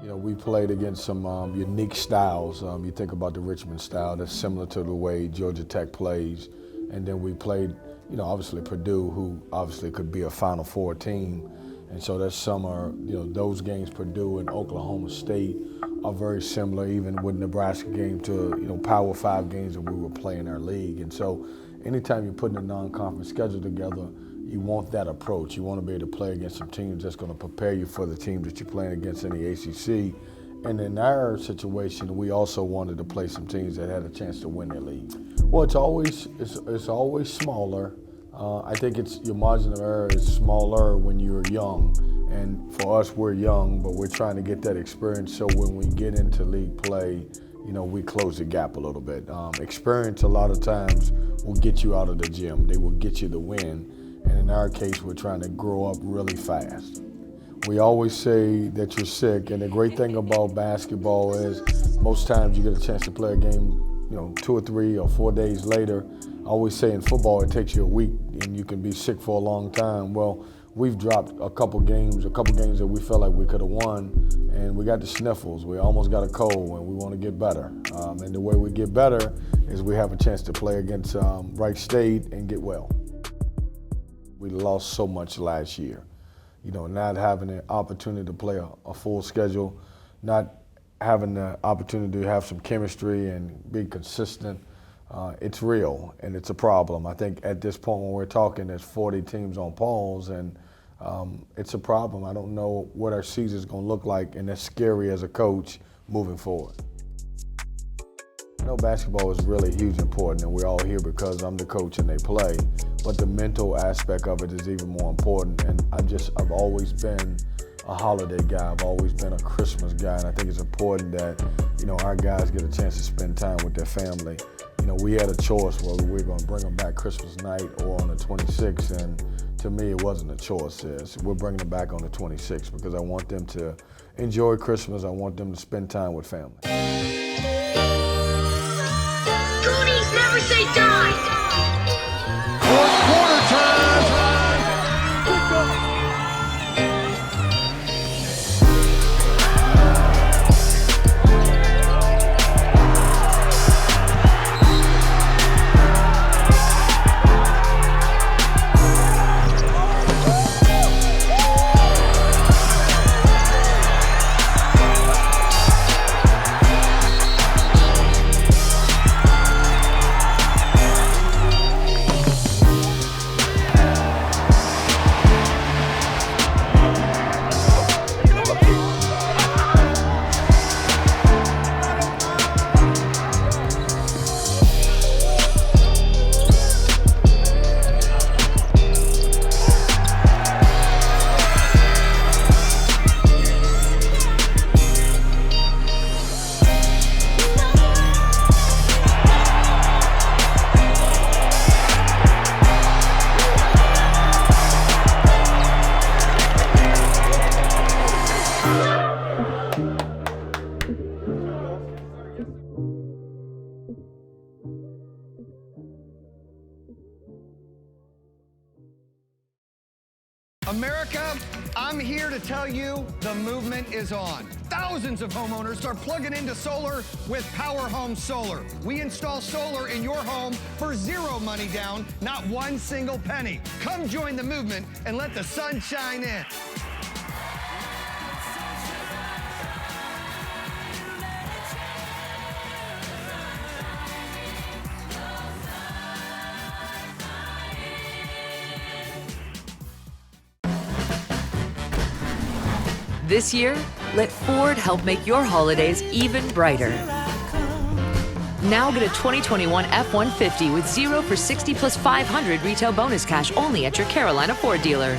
You know, we played against some unique styles. You think about the Richmond style, that's similar to the way Georgia Tech plays. And then we played, you know, obviously Purdue, who obviously could be a Final Four team. And so that summer, you know, those games, Purdue and Oklahoma State, are very similar, even with Nebraska game, to, you know, Power 5 games that we were playing in our league. And so anytime you're putting a non-conference schedule together, you want that approach. You want to be able to play against some teams that's going to prepare you for the teams that you're playing against in the ACC. And in our situation, we also wanted to play some teams that had a chance to win their league. Well, it's always smaller. I think your margin of error is smaller when you're young. And for us, we're young, but we're trying to get that experience so when we get into league play, you know, we close the gap a little bit. Experience a lot of times will get you out of the gym. They will get you the win. And in our case, we're trying to grow up really fast. We always say that you're sick, and the great thing about basketball is most times you get a chance to play a game, you know, 2 or 3 or 4 days later. I always say in football it takes you a week and you can be sick for a long time. Well, we've dropped a couple games that we felt like we could have won, and we got the sniffles. We almost got a cold, and we want to get better. And the way we get better is we have a chance to play against Wright State and get well. We lost so much last year. You know, not having the opportunity to play a full schedule, not having the opportunity to have some chemistry and be consistent, it's real and it's a problem. I think at this point when we're talking, there's 40 teams on pause, and it's a problem. I don't know what our season is going to look like, and that's scary as a coach moving forward. I know basketball is really huge and important, and we're all here because I'm the coach and they play, but the mental aspect of it is even more important. And I've always been a holiday guy. I've always been a Christmas guy, and I think it's important that, you know, our guys get a chance to spend time with their family. You know, we had a choice whether we were going to bring them back Christmas night or on the 26th, and to me it wasn't a choice. We're bringing them back on the 26th because I want them to enjoy Christmas. I want them to spend time with family. Goonies never say die! Fourth quarter time! America, I'm here to tell you the movement is on. Thousands of homeowners are plugging into solar with Power Home Solar. We install solar in your home for zero money down, not one single penny. Come join the movement and let the sun shine in. This year, let Ford help make your holidays even brighter. Now get a 2021 F-150 with 0 for 60 plus 500 retail bonus cash only at your Carolina Ford dealer.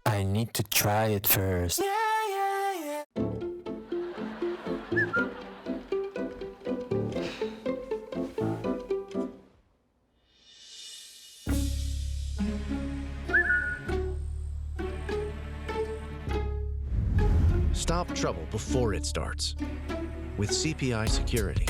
I need to try it first. Stop trouble before it starts with CPI Security.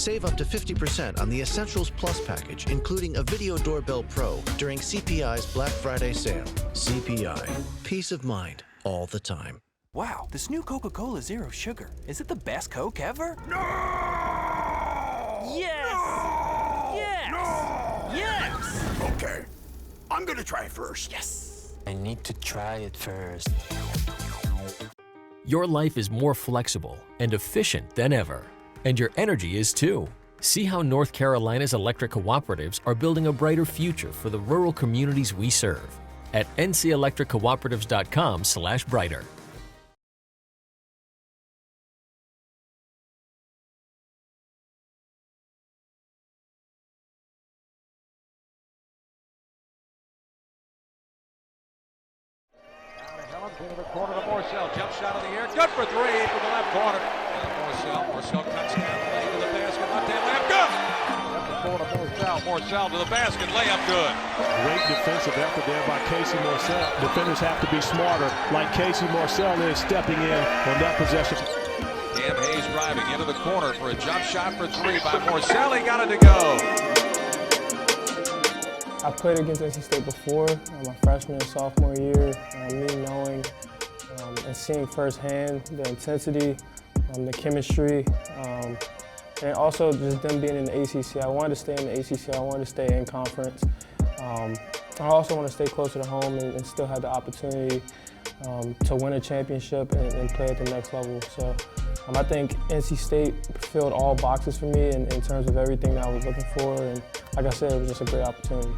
Save up to 50% on the Essentials Plus package, including a Video Doorbell Pro during CPI's Black Friday sale. CPI, peace of mind all the time. Wow, this new Coca-Cola Zero Sugar. Is it the best Coke ever? No! Yes! No! Yes! No! Yes! Okay, I'm gonna try it first. Yes! I need to try it first. Your life is more flexible and efficient than ever, and your energy is too. See how North Carolina's electric cooperatives are building a brighter future for the rural communities we serve at ncelectriccooperatives.com/brighter. Into the corner to Morcell, jump shot in the air, good for three from the left corner. Morcell cuts down the lane to the basket, left hand layup, good! Left the corner, Morcell to the basket, layup, good. Great defensive effort there by Casey Morcell. Defenders have to be smarter, like Casey Morcell is stepping in on that possession. Cam Hayes driving into the corner for a jump shot for three by Morcell, he got it to go. I played against NC State before, my freshman and sophomore year. Me knowing and seeing firsthand the intensity, the chemistry, and also just them being in the ACC. I wanted to stay in the ACC. I wanted to stay in conference. I also want to stay closer to home and still have the opportunity to win a championship and play at the next level. So I think NC State filled all boxes for me in terms of everything that I was looking for. And like I said, it was just a great opportunity.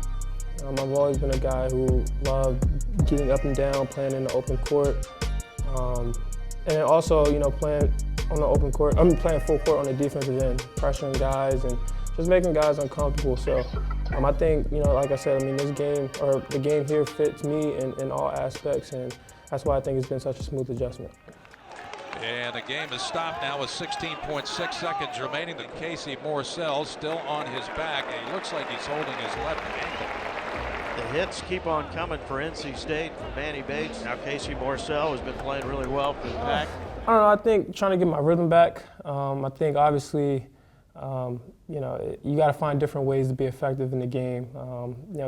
I've always been a guy who loved getting up and down, playing in the open court, and also, playing on the open court. Playing full court on the defensive end, pressuring guys and just making guys uncomfortable. So I think, like I said, this game or the game here fits me in all aspects, and that's why I think it's been such a smooth adjustment. And the game is stopped now with 16.6 seconds remaining. The Casey Morcell still on his back, and he looks like he's holding his left ankle. The hits keep on coming for NC State from Manny Bates. Now Casey Morcell has been playing really well for the Pack. I don't know, I think trying to get my rhythm back. I think obviously, you got to find different ways to be effective in the game.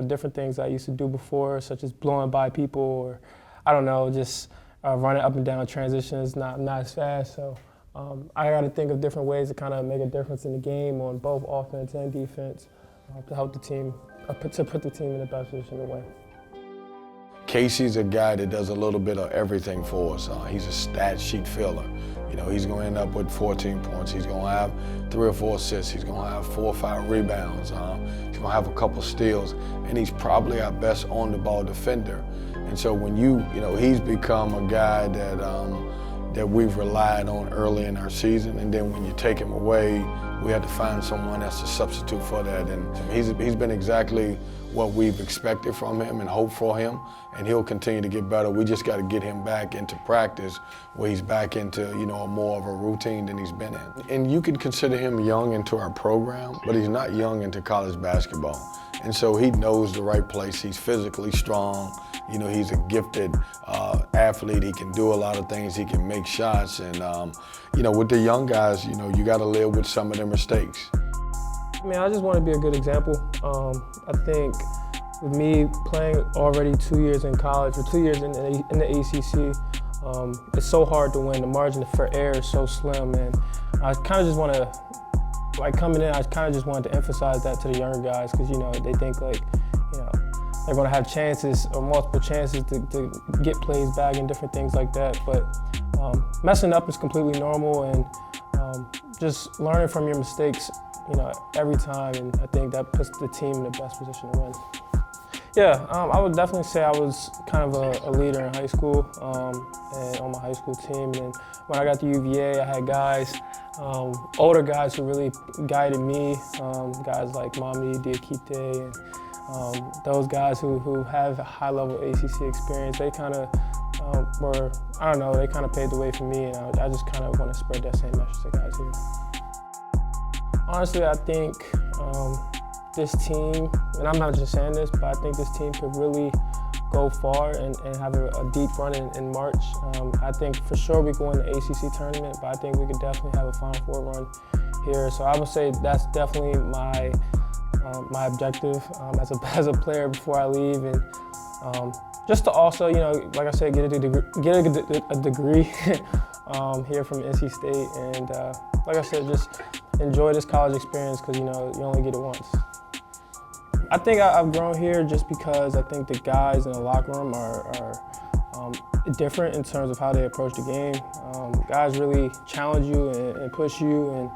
Different things I used to do before, such as blowing by people or, I don't know, just running up and down transitions, not as fast. So I got to think of different ways to kind of make a difference in the game on both offense and defense to help the team, to put the team in the best position to win. Casey's a guy that does a little bit of everything for us. He's a stat sheet filler. He's going to end up with 14 points. He's going to have 3 or 4 assists. He's going to have 4 or 5 rebounds. He's going to have a couple steals, and he's probably our best on-the-ball defender. And so when he's become a guy that we've relied on early in our season, and then when you take him away, we had to find someone else to substitute for that. And he's been exactly what we've expected from him and hoped for him, and he'll continue to get better. We just got to get him back into practice where he's back into, a more of a routine than he's been in. And you could consider him young into our program, but he's not young into college basketball. And so he knows the right place. He's physically strong. He's a gifted athlete. He can do a lot of things. He can make shots. And, with the young guys, you got to live with some of their mistakes. I just want to be a good example. I think with me playing already 2 years in college, or 2 years in the ACC, it's so hard to win. The margin for error is so slim, and I kind of just want to, coming in, I kind of just wanted to emphasize that to the younger guys, because they think they're going to have chances or multiple chances to get plays back and different things like that. But messing up is completely normal, and just learning from your mistakes, every time, and I think that puts the team in the best position to win. Yeah, I would definitely say I was kind of a leader in high school and on my high school team. And when I got to UVA, I had guys, older guys who really guided me, guys like Mamdi Diakite, and those guys who have a high-level ACC experience. They kind of were, I don't know, they kind of paved the way for me, and I just kind of want to spread that same message to guys here. Honestly, I think this team, and I'm not just saying this, but I think this team could really go far and have a deep run in March. I think for sure we can win the ACC tournament, but I think we could definitely have a Final Four run here. So I would say that's definitely my objective as a player before I leave, and just to also, you know, like I said, get a degree here from NC State, and like I said, just enjoy this college experience because, you know, you only get it once. I think I've grown here just because I think the guys in the locker room are different in terms of how they approach the game. Guys really challenge you and push you and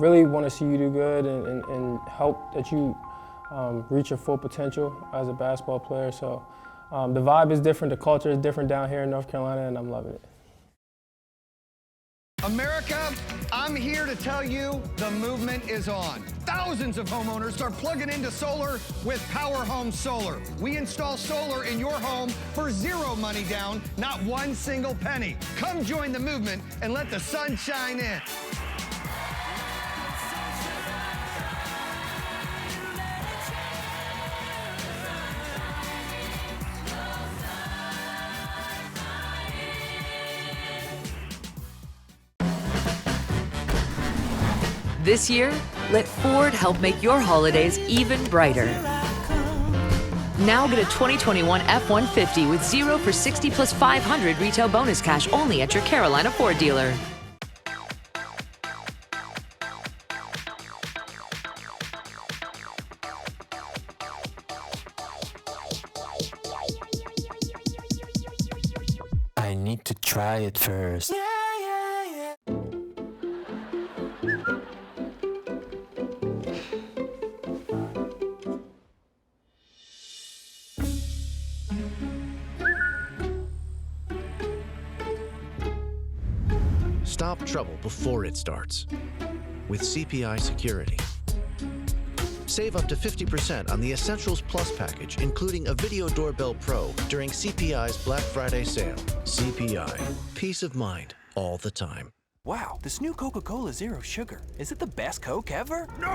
really want to see you do good and help that you reach your full potential as a basketball player. So the vibe is different, the culture is different down here in North Carolina, and I'm loving it. America, I'm here to tell you the movement is on. Thousands of homeowners are plugging into solar with Power Home Solar. We install solar in your home for zero money down, not one single penny. Come join the movement and let the sun shine in. This year, let Ford help make your holidays even brighter. Now get a 2021 F-150 with 0 for 60 plus 500 retail bonus cash only at your Carolina Ford dealer. I need to try it first. Stop trouble before it starts with CPI Security. Save up to 50% on the Essentials Plus package, including a Video Doorbell Pro during CPI's Black Friday sale. CPI, peace of mind all the time. Wow, this new Coca-Cola Zero Sugar. Is it the best Coke ever? No!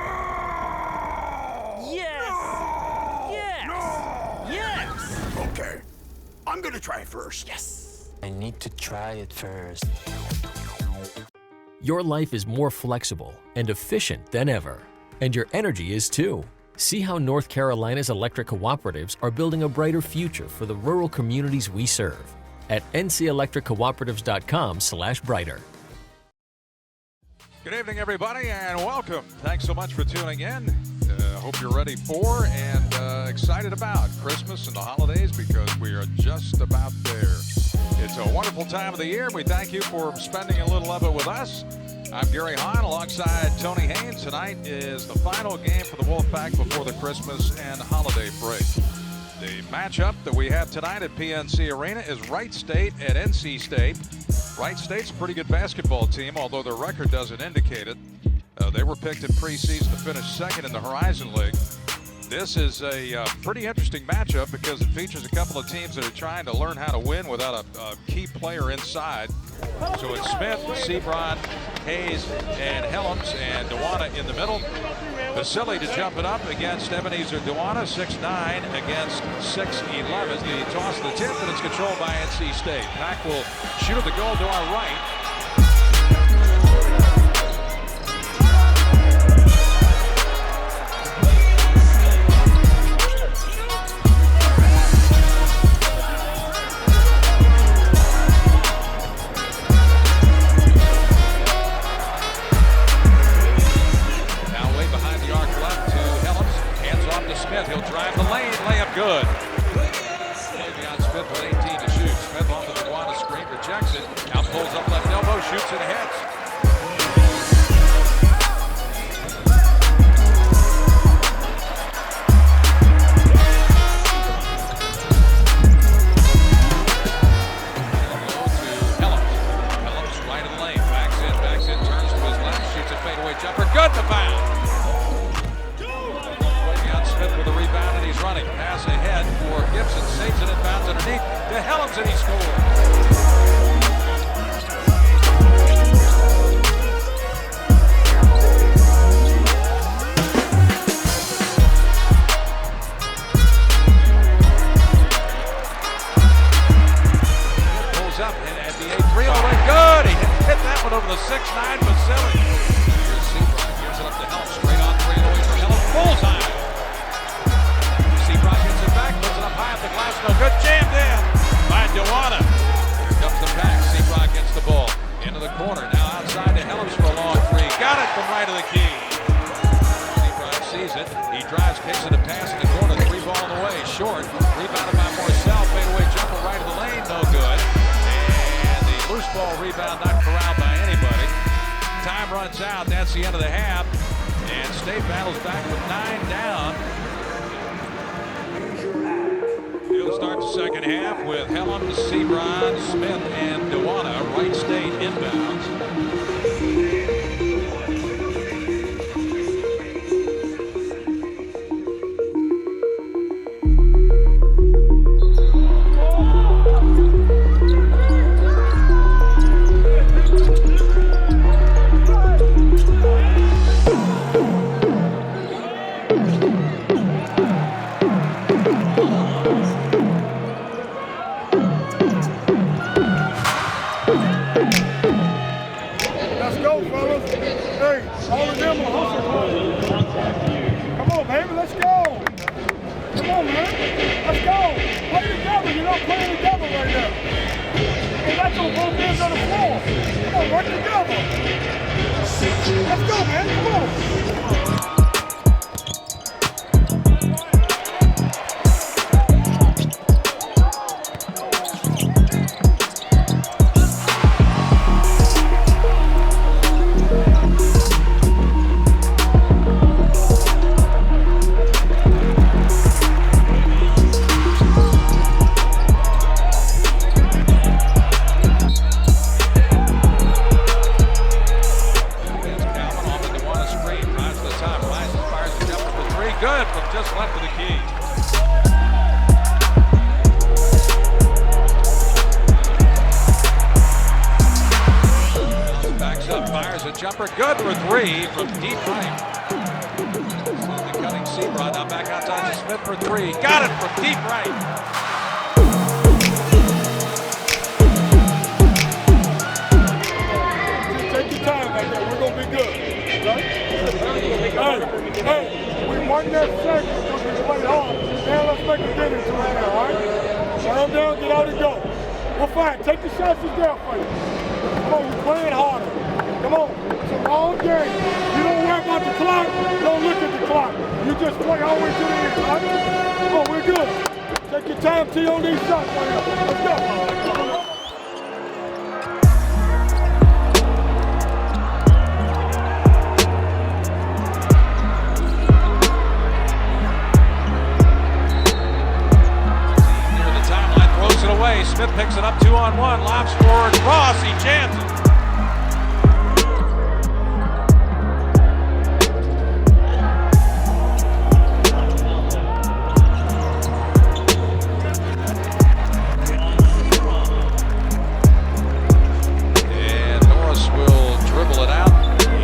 Yes! No! Yes! No! Yes! Okay, I'm gonna try it first. Yes! I need to try it first. Your life is more flexible and efficient than ever, and your energy is too. See how North Carolina's electric cooperatives are building a brighter future for the rural communities we serve at ncelectriccooperatives.com/brighter. Good evening, everybody, and welcome. Thanks so much for tuning in. Hope you're ready for and excited about Christmas and the holidays, because we are just about there. It's a wonderful time of the year. We thank you for spending a little of it with us. I'm Gary Hahn alongside Tony Haynes. Tonight is the final game for the Wolfpack before the Christmas and holiday break. The matchup that we have tonight at PNC Arena is Wright State at NC State. Wright State's a pretty good basketball team, although their record doesn't indicate it. They were picked in preseason to finish second in the Horizon League. This is a pretty interesting matchup because it features a couple of teams that are trying to learn how to win without a key player inside. So it's Smith, Sebron, Hayes, and Helms, and Dewana in the middle. Vasily to jump it up against Ebenezer Dewana, 6'9" against 6'11". The toss of the tip, and it's controlled by NC State. Pack will shoot at the goal to our right. He'll drive the lane, layup good. Beyond Smith with 18 to shoot. Smith off the Dewana screen, rejects it. Now pulls up left elbow, shoots and hits. Low to Helms. Helms right in the lane. Backs in, turns to his left, shoots a fadeaway jumper. Good to foul. Smith with a rebound, and he's running. Pass ahead for Gibson. Saves it and bounds underneath to Helms, and he scores. three on the way, good! He hit that one over the 6'9" Vasily. Here's Seabrook, gives it up to Helm, straight on three on the way for Helm, bullseye! Seabrook gets it back, puts it up high at the glass, no good, jammed in by Dewana. Here comes the pack, Seabrook gets the ball into the corner, now outside to Helms for a long three, got it from right of the key. Seabrook sees it, he drives, kicks it a pass in the corner, three ball on the way, short, rebounded by Morcell, fadeaway jumper right of the lane, no good. And the loose ball rebound not corralled by anybody. Time runs out, that's the end of the half, and State battles back with 9 down. We'll start the second half with Helms, Sebron, Smith, and Dewana. Wright State inbounds. Jumper good for three from deep right. Slowly cutting Sebron, now back outside to Smith for three. Got it from deep right. Take your time back there. We're going to be good. Right? Hey, we won that second because we played hard. Now let's make a dinner to it now, all right? Calm down, get out and go. We're fine. Take the shots that's there for you. Come on, we're playing harder. Come on, it's a long game. You don't worry about the clock, don't look at the clock. You just play all the way to the end, right? Come on, we're good. Take your time, T, on these shots right now. Let's go. Near the timeline, throws it away. Smith picks it up 2-on-1, lobs forward. Ross, he jams it.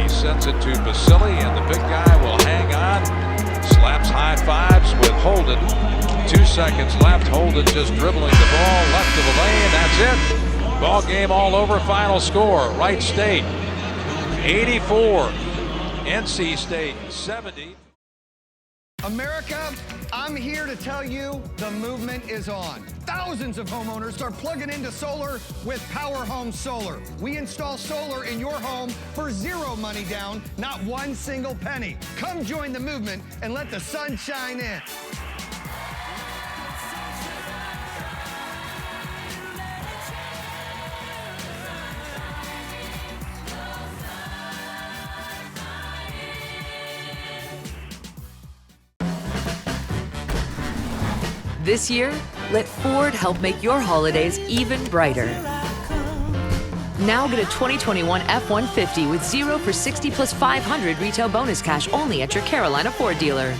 Sends it to Vasily, and the big guy will hang on. Slaps high fives with Holden. 2 seconds left. Holden just dribbling the ball left of the lane. That's it. Ball game all over. Final score. Wright State 84. NC State 70. America, I'm here to tell you the movement is on. Thousands of homeowners start plugging into solar with Power Home Solar. We install solar in your home for zero money down, not one single penny. Come join the movement and let the sun shine in. This year, let Ford help make your holidays even brighter. Now get a 2021 F-150 with 0 for 60 plus 500 retail bonus cash only at your Carolina Ford dealer.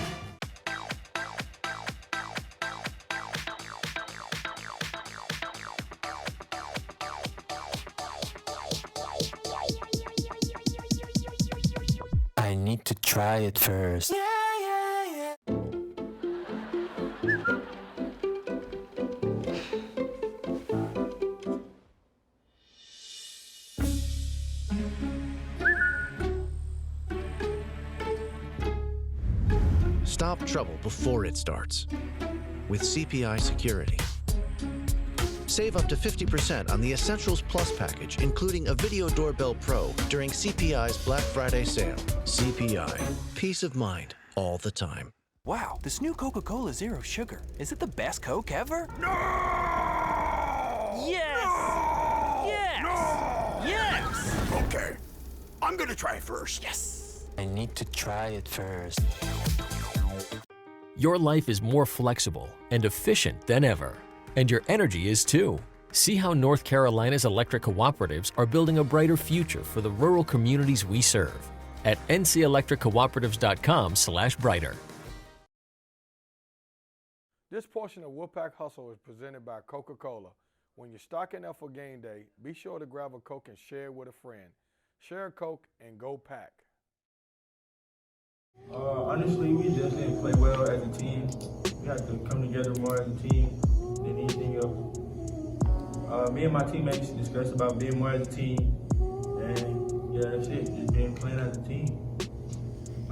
I need to try it first. Stop trouble before it starts with CPI Security. Save up to 50% on the Essentials Plus package, including a Video Doorbell Pro during CPI's Black Friday sale. CPI, peace of mind all the time. Wow, this new Coca-Cola Zero Sugar. Is it the best Coke ever? No! Yes! No! Yes! No! Yes! Okay, I'm gonna try first. Yes! I need to try it first. Your life is more flexible and efficient than ever, and your energy is too. See how North Carolina's electric cooperatives are building a brighter future for the rural communities we serve at ncelectriccooperatives.com/brighter. This portion of Wolfpack Hustle is presented by Coca-Cola. When you're stocking up for game day, be sure to grab a Coke and share it with a friend. Share a Coke and go Pack. Honestly, we just didn't play well as a team. We had to come together more as a team than anything else. Me and my teammates discussed about being more as a team, and yeah, that's it. Just being playing as a team.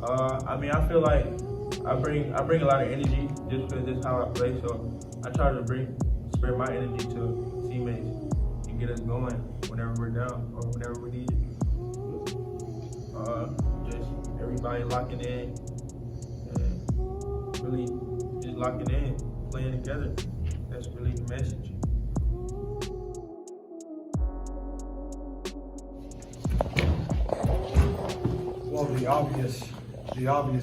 I mean, I feel like I bring a lot of energy just because this is how I play. So I try to spread my energy to teammates and get us going whenever we're down or whenever we need it. Just everybody locking in and really just locking in, playing together. That's really the message. Well, the obvious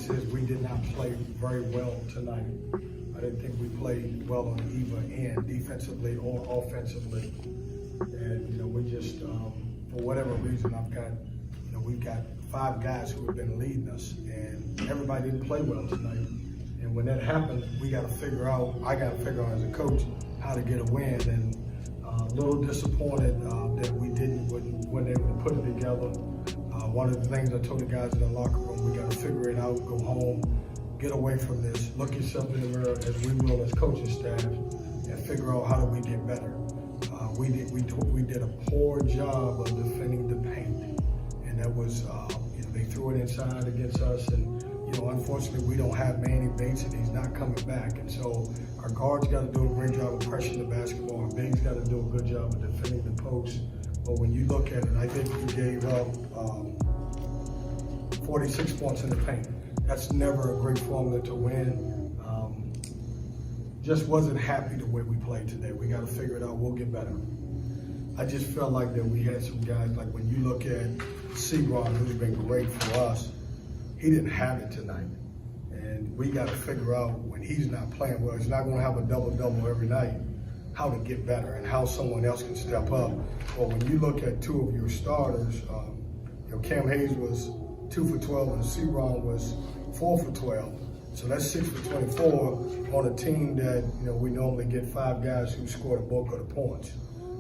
is we did not play very well tonight. I didn't think we played well on either end, defensively or offensively. And we just, for whatever reason, we've got 5 guys who have been leading us, and everybody didn't play well tonight. And when that happened, I got to figure out as a coach how to get a win. And a little disappointed that we wasn't able to put it together. One of the things I told the guys in the locker room, we got to figure it out, go home, get away from this, look yourself in the mirror as we will as coaching staff, and figure out how do we get better. We did a poor job of defending the paint, and that was they threw it inside against us, and unfortunately we don't have Manny Bates and he's not coming back, and so our guards got to do a great job of pressing the basketball. Our bigs got to do a good job of defending the post. But when you look at it, I think we gave up 46 points in the paint. That's never a great formula to win. Just wasn't happy the way we played today. We got to figure it out. We'll get better. I just felt like that we had some guys, like when you look at Seagram, who's been great for us, he didn't have it tonight. And we got to figure out when he's not playing well, he's not going to have a double-double every night, how to get better and how someone else can step up. Well, when you look at 2 of your starters, Cam Hayes was 2 for 12 and Seagram was 4 for 12. So that's 6 for 24 on a team that, we normally get 5 guys who scored a bulk of the points.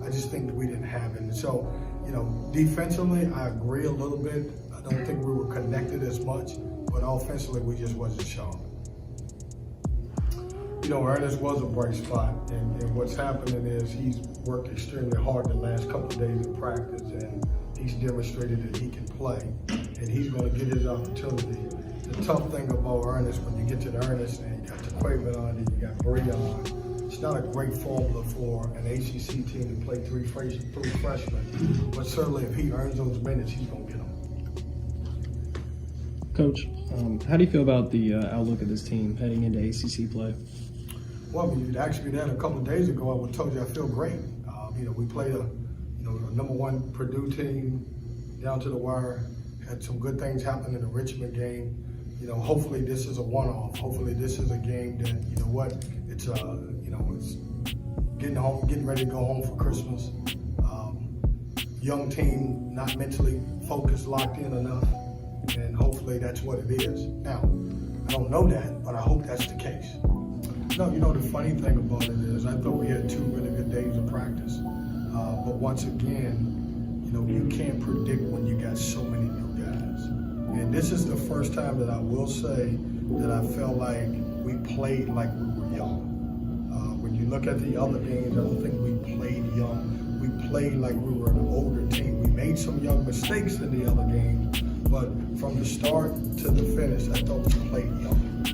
I just think that we didn't have it. And so, defensively, I agree a little bit. I don't think we were connected as much, but offensively, we just wasn't sharp. Ernest was a bright spot, and what's happening is he's worked extremely hard the last couple of days of practice, and he's demonstrated that he can play, and he's going to get his opportunity. The tough thing about Ernest, when you get to the Ernest, and you got Jaquavion on, and you got Bree on, it's not a great formula for an ACC team to play 3 freshmen, but certainly if he earns those minutes, he's going to get them. Coach, how do you feel about the outlook of this team heading into ACC play? Well, if you'd asked me that a couple of days ago, I would have told you I feel great. We played a #1 Purdue team down to the wire, had some good things happen in the Richmond game. Hopefully this is a one-off. Hopefully this is a game that, it's getting ready to go home for Christmas. Young team, not mentally focused, locked in enough, and hopefully that's what it is. Now, I don't know that, but I hope that's the case. No, the funny thing about it is I thought we had 2 really good days of practice. But once again, you can't predict when you got so many new guys. And this is the first time that I will say that I felt like we played like we were young. When you look at the other games, I don't think we played young. We played like we were an older team. We made some young mistakes in the other games, but from the start to the finish, I thought we played young.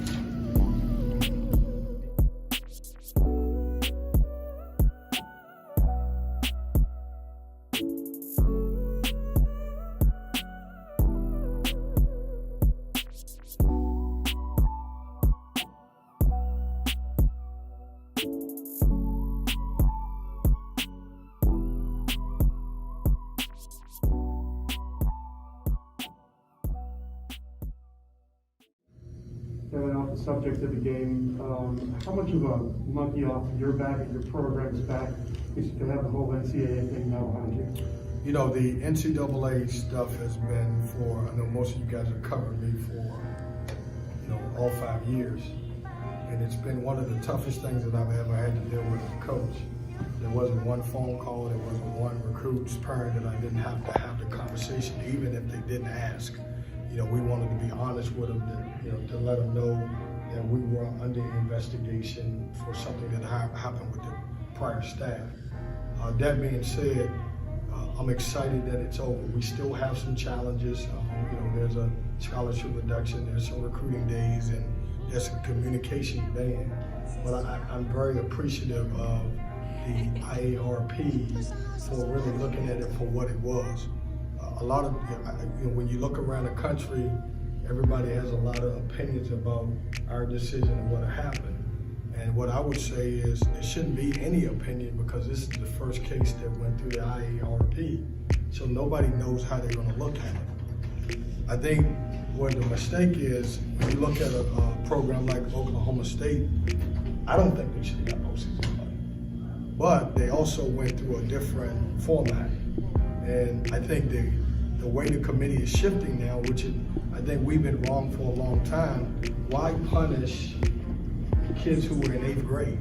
subject of the game. How much of a monkey off your back and your program's back is to have the whole NCAA thing now behind you? You know, the NCAA stuff has been for, I know most of you guys have covered me for, you know, all 5 years. And it's been one of the toughest things that I've ever had to deal with as a coach. There wasn't one phone call, there wasn't one recruit's parent that I didn't have to have the conversation, even if they didn't ask. You know, we wanted to be honest with them, to let them know that we were under investigation for something that happened with the prior staff. That being said, I'm excited that it's over. We still have some challenges. You know, there's a scholarship reduction, there's some recruiting days, and there's a communication ban. But I'm very appreciative of the IARP for really looking at it for what it was. A lot of, you know, when you look around the country, everybody has a lot of opinions about our decision and what happened. And what I would say is there shouldn't be any opinion because this is the first case that went through the IARP. So nobody knows how they're going to look at it. I think where the mistake is, when you look at a program like Oklahoma State, I don't think they should have got postseason play. But they also went through a different format. And I think the way the committee is shifting now, which I think we've been wrong for a long time, why punish kids who were in 8th grade?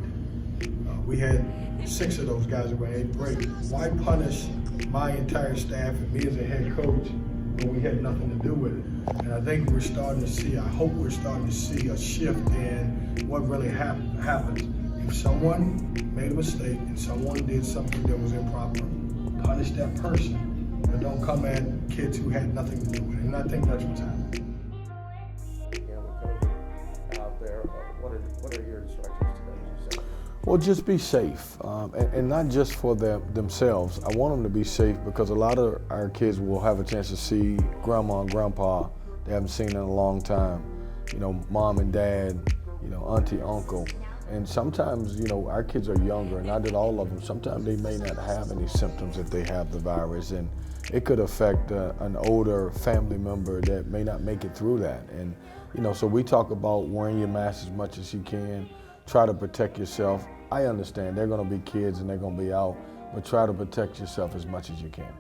We had 6 of those guys who were in 8th grade. Why punish my entire staff and me as a head coach when we had nothing to do with it? And I think we're starting to see, I hope we're starting to see a shift in what really happens. If someone made a mistake and someone did something that was improper, punish that person, but don't come at kids who had nothing to do with it. And I think that's what's happening. Out there, what are your instructions to them? Well, just be safe, and not just for themselves. I want them to be safe because a lot of our kids will have a chance to see grandma and grandpa they haven't seen in a long time. You know, mom and dad, you know, auntie, uncle. And sometimes, you know, our kids are younger, and not that all of them, sometimes they may not have any symptoms if they have the virus, and it could affect an older family member that may not make it through that. And, you know, so we talk about wearing your mask as much as you can, try to protect yourself. I understand they're gonna be kids and they're gonna be out, but try to protect yourself as much as you can.